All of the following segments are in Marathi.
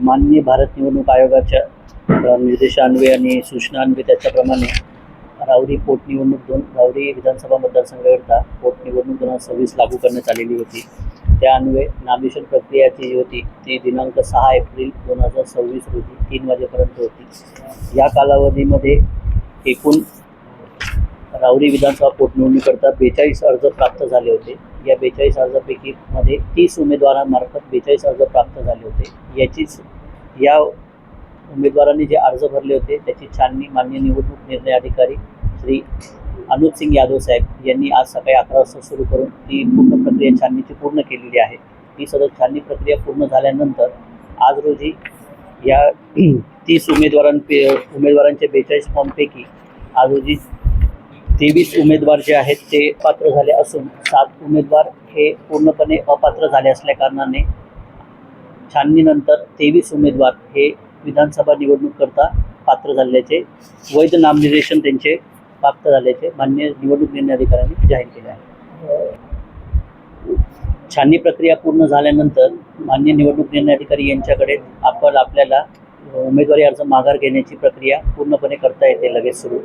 माननीय भारत निवडणूक आयोगाच्या निर्देशान्वये आणि सूचनान्वये त्याच्याप्रमाणे राहुरी पोटनिवडणूक राहुरी विधानसभा मतदारसंघाकरता पोटनिवडणूक 2026 लागू करण्यात आलेली होती. त्या अन्वये नामिनेशन प्रक्रियाची जी होती ती दिनांक 6 एप्रिल 2026 रोजी 3 वाजेपर्यंत होती. या कालावधीमध्ये एकूण राहुरी विधानसभा पोटनिवडणुकीकरता 42 अर्ज प्राप्त झाले होते. या 42 अर्जापैकी 30 उमेदवारांमार्फत 42 अर्ज प्राप्त झाले होते. या उमेदवारांनी जे अर्ज भरले होते त्याची छाननी माननीय निवडणूक निर्णय अधिकारी श्री अनुप सिंग यादव साहेब यांनी आज सकाळी 11 वाजता सुरू करून ती पूर्ण प्रक्रिया छाननीची पूर्ण केलेली आहे. ती सदर छाननी प्रक्रिया पूर्ण झाल्यानंतर आज रोजी या 30 उमेदवारांच्या 42 फॉर्मपैकी आज रोजी 23 उमेदवार जे आहेत ते पात्र झाले असून 7 उमेदवार हे पूर्णपणे अपात्र झाले असल्याकारणाने छाननीनंतर 23 उमेदवार हे विधानसभा निवडणूककरता पात्र झाल्याचे वैध नामनिर्देशन त्यांचे प्राप्त झाल्याचे माननीय निवडणूक निर्णय अधिकाऱ्यांनी जाहीर केले आहे. छाननी प्रक्रिया पूर्ण झाल्यानंतर माननीय निवडणूक निर्णय अधिकारी यांच्याकडे आपल्याला उमेदवारी अर्ज माघार घेण्याची प्रक्रिया पूर्णपणे करता येते लगेच सुरू.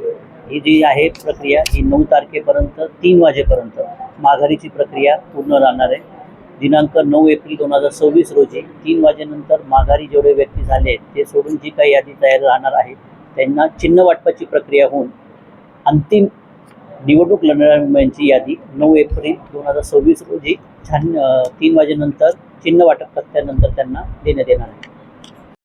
ही जी आहे प्रक्रिया ही 9 तारखेपर्यंत 3 वाजेपर्यंत माघारीची प्रक्रिया पूर्ण राहणार आहे. दिनांक 9 एप्रिल 2026 रोजी 3 वाजेनंतर माघारी जेवढे व्यक्ती झाले आहेत ते सोडून जी काही यादी तयार राहणार आहे त्यांना चिन्ह वाटपाची प्रक्रिया होऊन अंतिम निवडणूक लढणाऱ्यांची यादी 9 एप्रिल 2026 रोजी 3 वाजेनंतर चिन्ह वाटप केल्यानंतर त्यांना देण्यात येणार आहे.